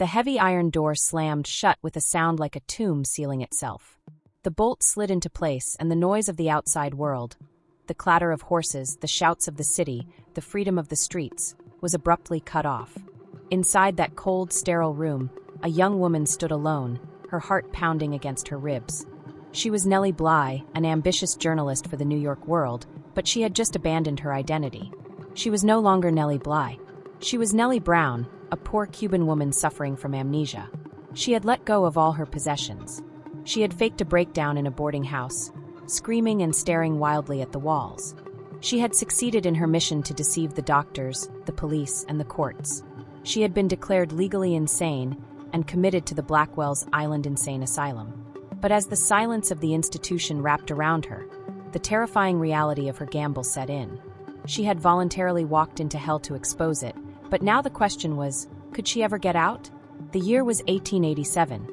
The heavy iron door slammed shut with a sound like a tomb sealing itself. The bolt slid into place, and the noise of the outside world, the clatter of horses, the shouts of the city, the freedom of the streets, was abruptly cut off. Inside that cold, sterile room, a young woman stood alone, her heart pounding against her ribs. She was Nellie Bly, an ambitious journalist for the New York World, but she had just abandoned her identity. She was no longer Nellie Bly. She was Nellie Brown, a poor Cuban woman suffering from amnesia. She had let go of all her possessions. She had faked a breakdown in a boarding house, screaming and staring wildly at the walls. She had succeeded in her mission to deceive the doctors, the police, and the courts. She had been declared legally insane and committed to the Blackwell's Island Insane Asylum. But as the silence of the institution wrapped around her, the terrifying reality of her gamble set in. She had voluntarily walked into hell to expose it, but now the question was, could she ever get out? The year was 1887.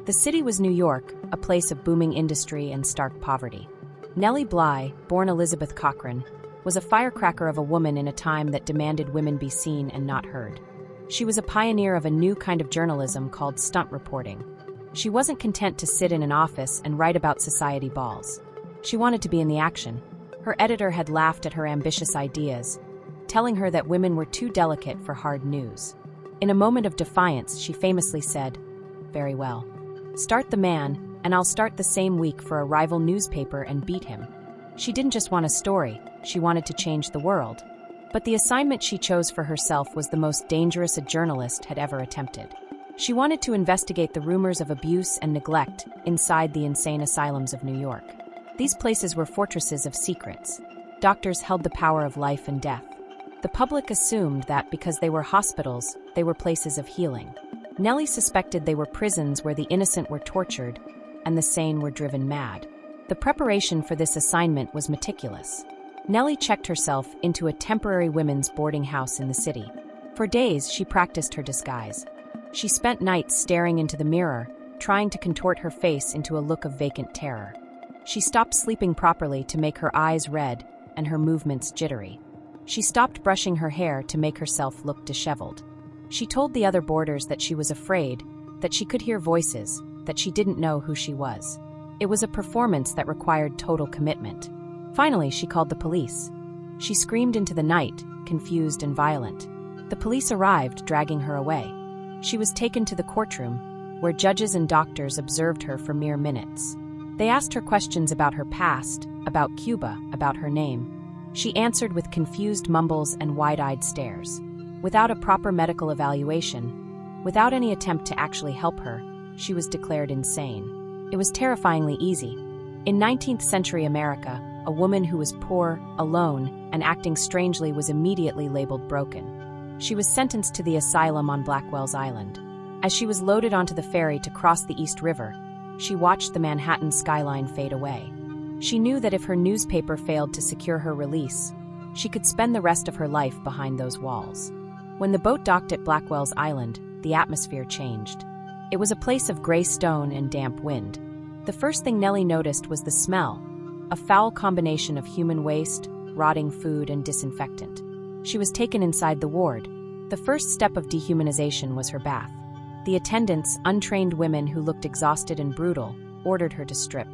The city was New York, a place of booming industry and stark poverty. Nellie Bly, born Elizabeth Cochran, was a firecracker of a woman in a time that demanded women be seen and not heard. She was a pioneer of a new kind of journalism called stunt reporting. She wasn't content to sit in an office and write about society balls. She wanted to be in the action. Her editor had laughed at her ambitious ideas, telling her that women were too delicate for hard news. In a moment of defiance, she famously said, "Very well. Start the man, and I'll start the same week for a rival newspaper and beat him." She didn't just want a story, she wanted to change the world. But the assignment she chose for herself was the most dangerous a journalist had ever attempted. She wanted to investigate the rumors of abuse and neglect inside the insane asylums of New York. These places were fortresses of secrets. Doctors held the power of life and death. The public assumed that because they were hospitals, they were places of healing. Nellie suspected they were prisons where the innocent were tortured and the sane were driven mad. The preparation for this assignment was meticulous. Nellie checked herself into a temporary women's boarding house in the city. For days, she practiced her disguise. She spent nights staring into the mirror, trying to contort her face into a look of vacant terror. She stopped sleeping properly to make her eyes red and her movements jittery. She stopped brushing her hair to make herself look disheveled. She told the other boarders that she was afraid, that she could hear voices, that she didn't know who she was. It was a performance that required total commitment. Finally, she called the police. She screamed into the night, confused and violent. The police arrived, dragging her away. She was taken to the courtroom, where judges and doctors observed her for mere minutes. They asked her questions about her past, about Cuba, about her name. She answered with confused mumbles and wide-eyed stares. Without a proper medical evaluation, without any attempt to actually help her, she was declared insane. It was terrifyingly easy. In 19th century America, a woman who was poor, alone, and acting strangely was immediately labeled broken. She was sentenced to the asylum on Blackwell's Island. As she was loaded onto the ferry to cross the East River, she watched the Manhattan skyline fade away. She knew that if her newspaper failed to secure her release, she could spend the rest of her life behind those walls. When the boat docked at Blackwell's Island, the atmosphere changed. It was a place of gray stone and damp wind. The first thing Nellie noticed was the smell, a foul combination of human waste, rotting food, and disinfectant. She was taken inside the ward. The first step of dehumanization was her bath. The attendants, untrained women who looked exhausted and brutal, ordered her to strip.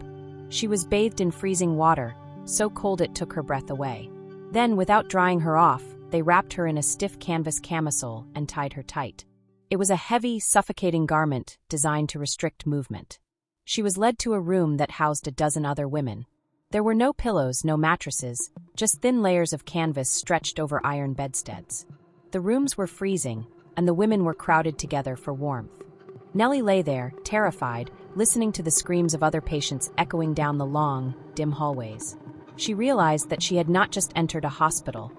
She was bathed in freezing water, so cold it took her breath away. Then, without drying her off, they wrapped her in a stiff canvas camisole and tied her tight. It was a heavy, suffocating garment designed to restrict movement. She was led to a room that housed a dozen other women. There were no pillows, no mattresses, just thin layers of canvas stretched over iron bedsteads. The rooms were freezing, and the women were crowded together for warmth. Nellie lay there, terrified, listening to the screams of other patients echoing down the long, dim hallways. She realized that she had not just entered a hospital,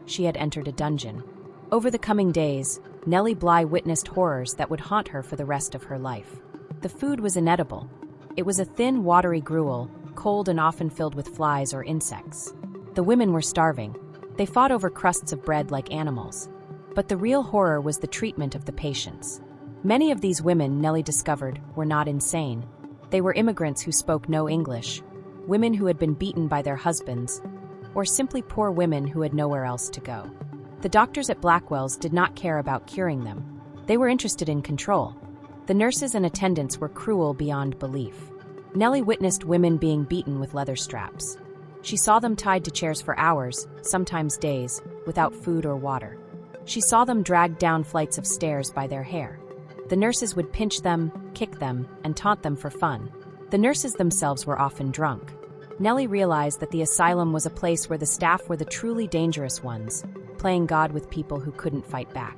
she had entered a dungeon. Over the coming days, Nellie Bly witnessed horrors that would haunt her for the rest of her life. The food was inedible. It was a thin, watery gruel, cold and often filled with flies or insects. The women were starving. They fought over crusts of bread like animals. But the real horror was the treatment of the patients. Many of these women, Nellie discovered, were not insane. They were immigrants who spoke no English, women who had been beaten by their husbands, or simply poor women who had nowhere else to go. The doctors at Blackwell's did not care about curing them. They were interested in control. The nurses and attendants were cruel beyond belief. Nellie witnessed women being beaten with leather straps. She saw them tied to chairs for hours, sometimes days, without food or water. She saw them dragged down flights of stairs by their hair. The nurses would pinch them, kick them, and taunt them for fun. The nurses themselves were often drunk. Nellie realized that the asylum was a place where the staff were the truly dangerous ones, playing God with people who couldn't fight back.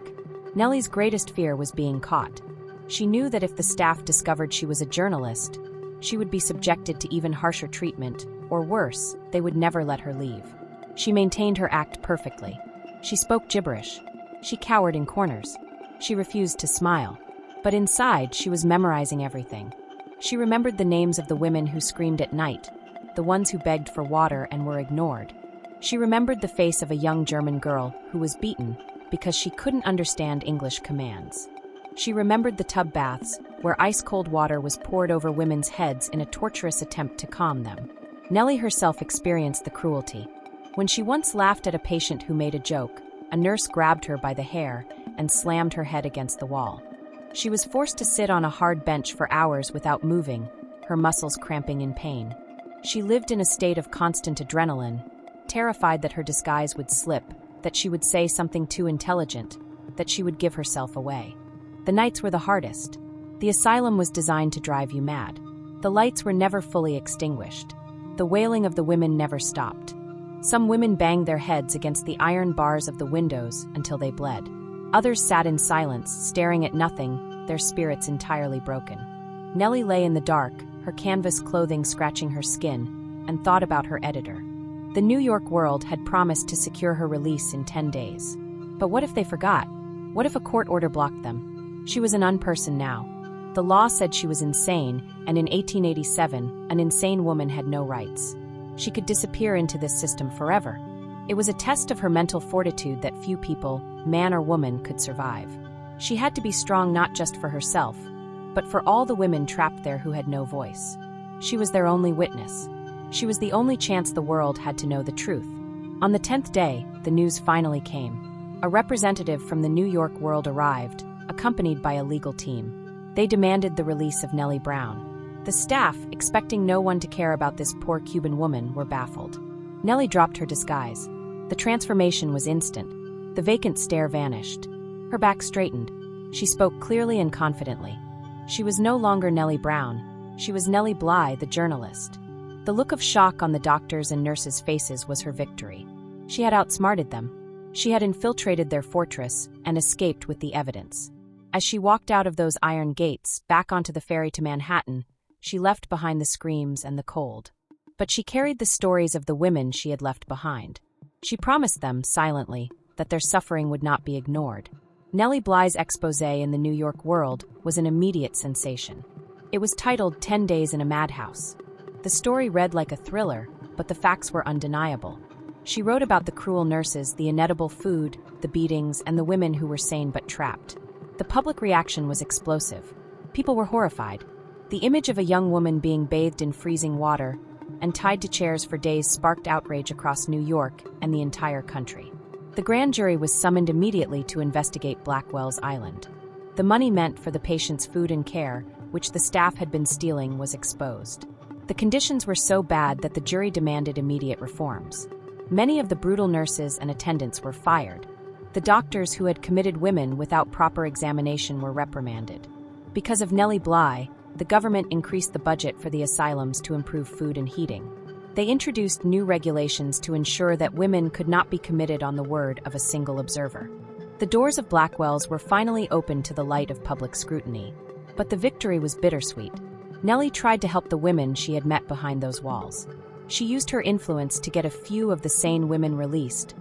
Nellie's greatest fear was being caught. She knew that if the staff discovered she was a journalist, she would be subjected to even harsher treatment, or worse, they would never let her leave. She maintained her act perfectly. She spoke gibberish. She cowered in corners. She refused to smile. But inside, she was memorizing everything. She remembered the names of the women who screamed at night, the ones who begged for water and were ignored. She remembered the face of a young German girl who was beaten because she couldn't understand English commands. She remembered the tub baths, where ice-cold water was poured over women's heads in a torturous attempt to calm them. Nellie herself experienced the cruelty. When she once laughed at a patient who made a joke, a nurse grabbed her by the hair and slammed her head against the wall. She was forced to sit on a hard bench for hours without moving, her muscles cramping in pain. She lived in a state of constant adrenaline, terrified that her disguise would slip, that she would say something too intelligent, that she would give herself away. The nights were the hardest. The asylum was designed to drive you mad. The lights were never fully extinguished. The wailing of the women never stopped. Some women banged their heads against the iron bars of the windows until they bled. Others sat in silence, staring at nothing, their spirits entirely broken. Nellie lay in the dark, her canvas clothing scratching her skin, and thought about her editor. The New York World had promised to secure her release in 10 days. But what if they forgot? What if a court order blocked them? She was an unperson now. The law said she was insane, and in 1887, an insane woman had no rights. She could disappear into this system forever. It was a test of her mental fortitude that few people, man or woman, could survive. She had to be strong not just for herself, but for all the women trapped there who had no voice. She was their only witness. She was the only chance the world had to know the truth. On the 10th day, the news finally came. A representative from the New York World arrived, accompanied by a legal team. They demanded the release of Nellie Brown. The staff, expecting no one to care about this poor Cuban woman, were baffled. Nellie dropped her disguise. The transformation was instant. The vacant stare vanished. Her back straightened. She spoke clearly and confidently. She was no longer Nellie Brown. She was Nellie Bly, the journalist. The look of shock on the doctors' and nurses' faces was her victory. She had outsmarted them. She had infiltrated their fortress and escaped with the evidence. As she walked out of those iron gates, back onto the ferry to Manhattan, she left behind the screams and the cold. But she carried the stories of the women she had left behind. She promised them, silently, that their suffering would not be ignored. Nellie Bly's exposé in the New York World was an immediate sensation. It was titled 10 Days in a Madhouse. The story read like a thriller, but the facts were undeniable. She wrote about the cruel nurses, the inedible food, the beatings, and the women who were sane but trapped. The public reaction was explosive. People were horrified. The image of a young woman being bathed in freezing water and tied to chairs for days sparked outrage across New York and the entire country. The grand jury was summoned immediately to investigate Blackwell's island. The money meant for the patients' food and care, which the staff had been stealing, was exposed. The conditions were so bad that the jury demanded immediate reforms. Many of the brutal nurses and attendants were fired. The doctors who had committed women without proper examination were reprimanded. Because of Nellie Bly, the government increased the budget for the asylums to improve food and heating. They introduced new regulations to ensure that women could not be committed on the word of a single observer. The doors of Blackwell's were finally opened to the light of public scrutiny. But the victory was bittersweet. Nellie tried to help the women she had met behind those walls. She used her influence to get a few of the sane women released,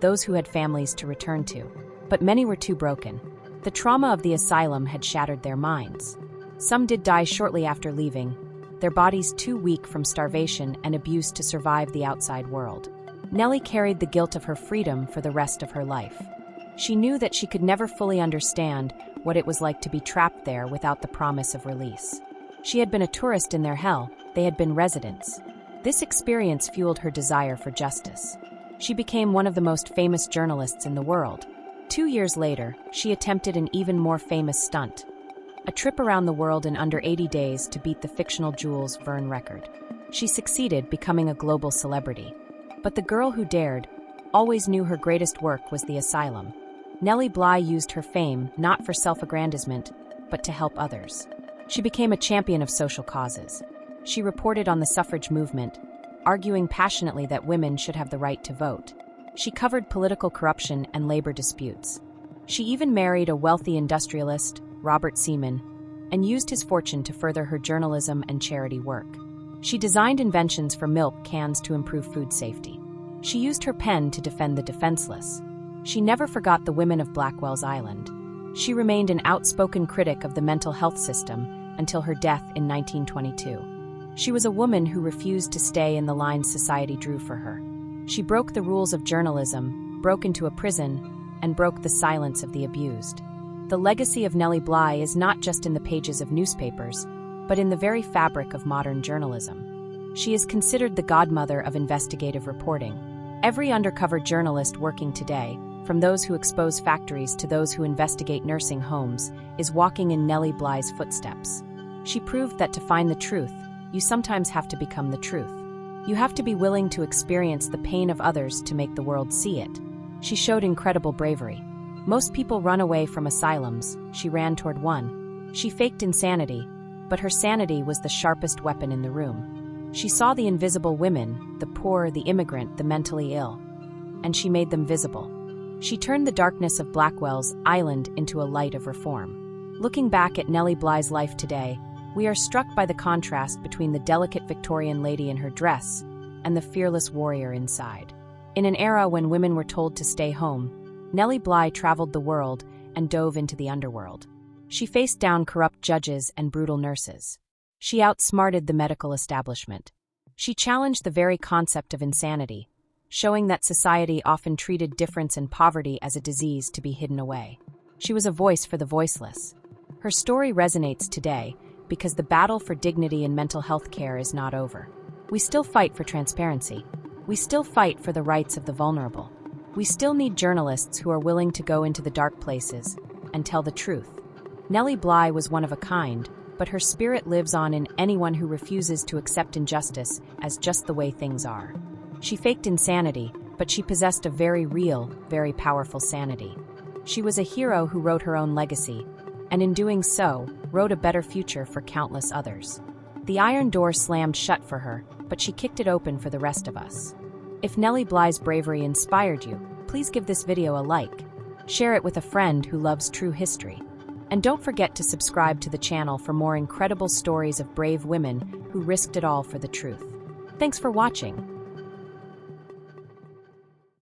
those who had families to return to. But many were too broken. The trauma of the asylum had shattered their minds. Some did die shortly after leaving, their bodies too weak from starvation and abuse to survive the outside world. Nellie carried the guilt of her freedom for the rest of her life. She knew that she could never fully understand what it was like to be trapped there without the promise of release. She had been a tourist in their hell, they had been residents. This experience fueled her desire for justice. She became one of the most famous journalists in the world. 2 years later, she attempted an even more famous stunt, a trip around the world in under 80 days to beat the fictional Jules Verne record. She succeeded, becoming a global celebrity. But the girl who dared always knew her greatest work was the Asylum. Nellie Bly used her fame not for self-aggrandizement, but to help others. She became a champion of social causes. She reported on the suffrage movement, arguing passionately that women should have the right to vote. She covered political corruption and labor disputes. She even married a wealthy industrialist, Robert Seaman, and used his fortune to further her journalism and charity work. She designed inventions for milk cans to improve food safety. She used her pen to defend the defenseless. She never forgot the women of Blackwell's Island. She remained an outspoken critic of the mental health system until her death in 1922. She was a woman who refused to stay in the lines society drew for her. She broke the rules of journalism, broke into a prison, and broke the silence of the abused. The legacy of Nellie Bly is not just in the pages of newspapers, but in the very fabric of modern journalism. She is considered the godmother of investigative reporting. Every undercover journalist working today, from those who expose factories to those who investigate nursing homes, is walking in Nellie Bly's footsteps. She proved that to find the truth, you sometimes have to become the truth. You have to be willing to experience the pain of others to make the world see it. She showed incredible bravery. Most people run away from asylums. She ran toward one. She faked insanity, but her sanity was the sharpest weapon in the room. She saw the invisible women, the poor, the immigrant, the mentally ill, and she made them visible. She turned the darkness of Blackwell's Island into a light of reform. Looking back at Nellie Bly's life today, we are struck by the contrast between the delicate Victorian lady in her dress and the fearless warrior inside. In an era when women were told to stay home, Nellie Bly traveled the world and dove into the underworld. She faced down corrupt judges and brutal nurses. She outsmarted the medical establishment. She challenged the very concept of insanity, showing that society often treated difference and poverty as a disease to be hidden away. She was a voice for the voiceless. Her story resonates today because the battle for dignity in mental health care is not over. We still fight for transparency. We still fight for the rights of the vulnerable. We still need journalists who are willing to go into the dark places and tell the truth. Nellie Bly was one of a kind, but her spirit lives on in anyone who refuses to accept injustice as just the way things are. She faked insanity, but she possessed a very real, very powerful sanity. She was a hero who wrote her own legacy, and in doing so, wrote a better future for countless others. The iron door slammed shut for her, but she kicked it open for the rest of us. If Nellie Bly's bravery inspired you, please give this video a like. Share it with a friend who loves true history. And don't forget to subscribe to the channel for more incredible stories of brave women who risked it all for the truth. Thanks for watching.